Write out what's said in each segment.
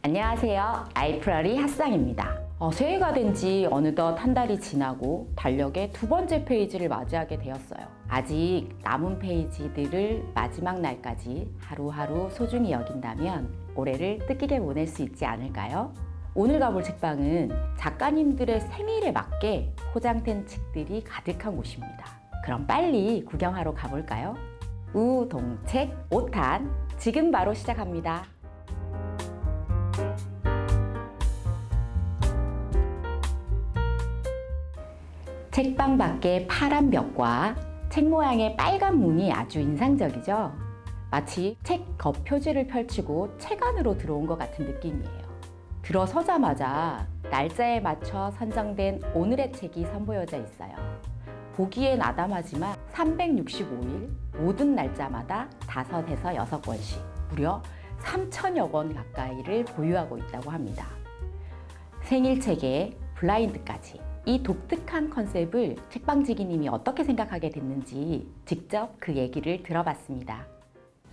안녕하세요. 아이프라리 핫상입니다. 새해가 된 지 어느덧 한 달이 지나고 달력의 두 번째 페이지를 맞이하게 되었어요. 아직 남은 페이지들을 마지막 날까지 하루하루 소중히 여긴다면 올해를 뜻깊게 보낼 수 있지 않을까요? 오늘 가볼 책방은 작가님들의 생일에 맞게 포장된 책들이 가득한 곳입니다. 그럼 빨리 구경하러 가볼까요? 우동책 5탄 지금 바로 시작합니다. 책방 밖의 파란 벽과 책 모양의 빨간 문이 아주 인상적이죠? 마치 책 겉표지를 펼치고 책 안으로 들어온 것 같은 느낌이에요. 들어서자마자 날짜에 맞춰 선정된 오늘의 책이 선보여져 있어요. 보기엔 아담하지만 365일 모든 날짜마다 5에서 6권씩 무려 3,000여 권 가까이를 보유하고 있다고 합니다. 생일책에 블라인드까지 이 독특한 컨셉을 책방지기님이 어떻게 생각하게 됐는지 직접 그 얘기를 들어봤습니다.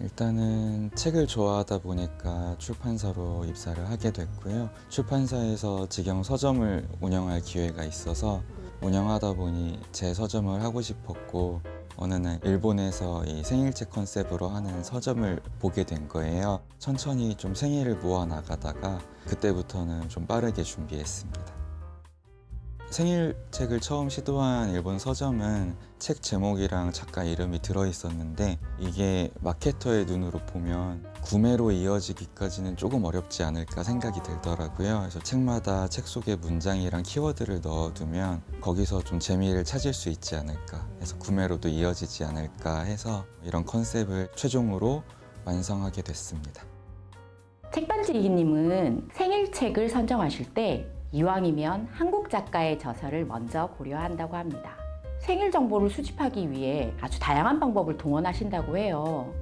일단은 책을 좋아하다 보니까 출판사로 입사를 하게 됐고요. 출판사에서 직영 서점을 운영할 기회가 있어서 운영하다 보니 제 서점을 하고 싶었고 어느 날 일본에서 이 생일책 컨셉으로 하는 서점을 보게 된 거예요. 천천히 좀 생일을 모아 나가다가 그때부터는 좀 빠르게 준비했습니다. 생일책을 처음 시도한 일본 서점은 책 제목이랑 작가 이름이 들어있었는데 이게 마케터의 눈으로 보면 구매로 이어지기까지는 조금 어렵지 않을까 생각이 들더라고요. 그래서 책마다 책 속에 문장이랑 키워드를 넣어두면 거기서 좀 재미를 찾을 수 있지 않을까 해서 구매로도 이어지지 않을까 해서 이런 컨셉을 최종으로 완성하게 됐습니다. 책방지기님은 생일책을 선정하실 때 이왕이면 한국 작가의 저서를 먼저 고려한다고 합니다. 생일 정보를 수집하기 위해 아주 다양한 방법을 동원하신다고 해요.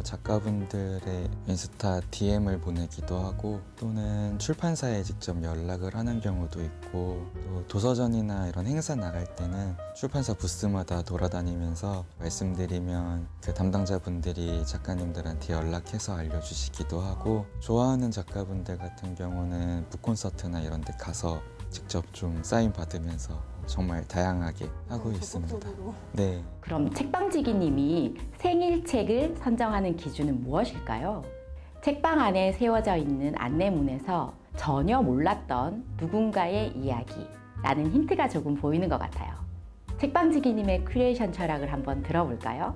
작가분들의 인스타 DM을 보내기도 하고 또는 출판사에 직접 연락을 하는 경우도 있고 또 도서전이나 이런 행사 나갈 때는 출판사 부스마다 돌아다니면서 말씀드리면 그 담당자분들이 작가님들한테 연락해서 알려주시기도 하고 좋아하는 작가분들 같은 경우는 북콘서트나 이런 데 가서 직접 좀 사인 받으면서 정말 다양하게 하고 있습니다. 네. 그럼 책방지기님이 생일책을 선정하는 기준은 무엇일까요? 책방 안에 세워져 있는 안내문에서 전혀 몰랐던 누군가의 이야기라는 힌트가 조금 보이는 것 같아요. 책방지기님의 큐레이션 철학을 한번 들어볼까요?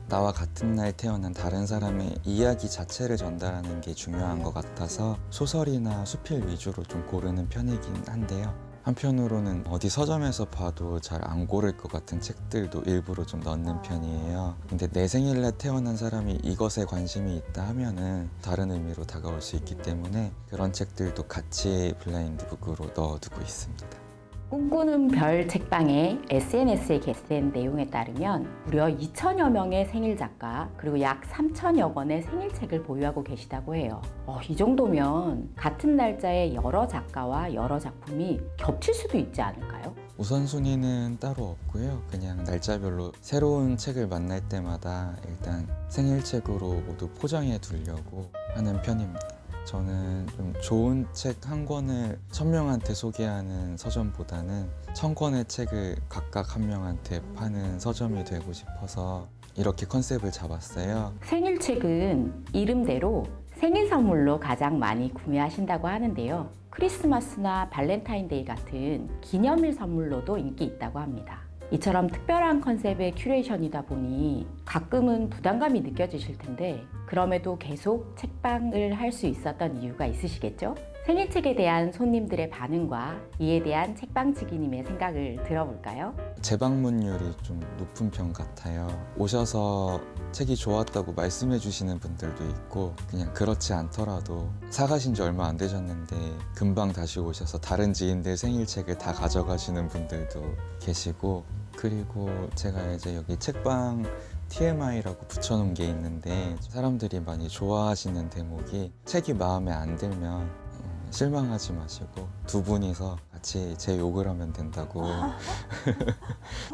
나와 같은 날 태어난 다른 사람의 이야기 자체를 전달하는 게 중요한 것 같아서 소설이나 수필 위주로 좀 고르는 편이긴 한데요. 한편으로는 어디 서점에서 봐도 잘 안 고를 것 같은 책들도 일부러 좀 넣는 편이에요. 근데 내 생일날 태어난 사람이 이것에 관심이 있다 하면은 다른 의미로 다가올 수 있기 때문에 그런 책들도 같이 블라인드북으로 넣어두고 있습니다. 꿈꾸는 별 책방의 SNS에 게시된 내용에 따르면 무려 2,000여 명의 생일 작가 그리고 약 3,000여 권의 생일책을 보유하고 계시다고 해요. 이 정도면 같은 날짜에 여러 작가와 여러 작품이 겹칠 수도 있지 않을까요? 우선순위는 따로 없고요. 그냥 날짜별로 새로운 책을 만날 때마다 일단 생일책으로 모두 포장해 두려고 하는 편입니다. 저는 좀 좋은 책 한 권을 1,000명한테 소개하는 서점보다는 1,000권의 책을 각각 한 명한테 파는 서점이 되고 싶어서 이렇게 컨셉을 잡았어요. 생일책은 이름대로 생일 선물로 가장 많이 구매하신다고 하는데요. 크리스마스나 발렌타인데이 같은 기념일 선물로도 인기 있다고 합니다. 이처럼 특별한 컨셉의 큐레이션이다 보니 가끔은 부담감이 느껴지실 텐데 그럼에도 계속 책방을 할 수 있었던 이유가 있으시겠죠? 생일책에 대한 손님들의 반응과 이에 대한 책방지기님의 생각을 들어볼까요? 재방문율이 좀 높은 편 같아요. 오셔서 책이 좋았다고 말씀해 주시는 분들도 있고 그냥 그렇지 않더라도 사가신 지 얼마 안 되셨는데 금방 다시 오셔서 다른 지인들 생일책을 다 가져가시는 분들도 계시고 그리고 제가 이제 여기 책방 TMI라고 붙여놓은 게 있는데 사람들이 많이 좋아하시는 대목이 책이 마음에 안 들면 실망하지 마시고 두 분이서 같이 제 욕을 하면 된다고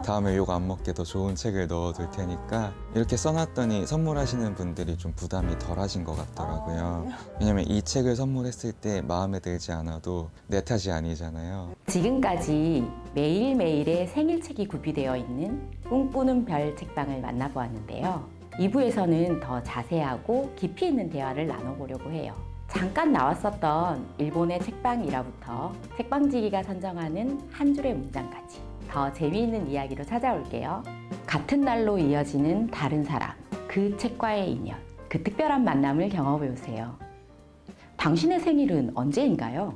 다음에 욕 안 먹게 더 좋은 책을 넣어둘 테니까 이렇게 써놨더니 선물하시는 분들이 좀 부담이 덜하신 것 같더라고요. 왜냐면 이 책을 선물했을 때 마음에 들지 않아도 내 탓이 아니잖아요. 지금까지 매일매일의 생일책이 구비되어 있는 꿈꾸는 별 책방을 만나보았는데요. 2부에서는 더 자세하고 깊이 있는 대화를 나눠보려고 해요. 잠깐 나왔었던 일본의 책방 일화부터 책방지기가 선정하는 한 줄의 문장까지 더 재미있는 이야기로 찾아올게요. 같은 날로 이어지는 다른 사람, 그 책과의 인연, 그 특별한 만남을 경험해보세요. 당신의 생일은 언제인가요?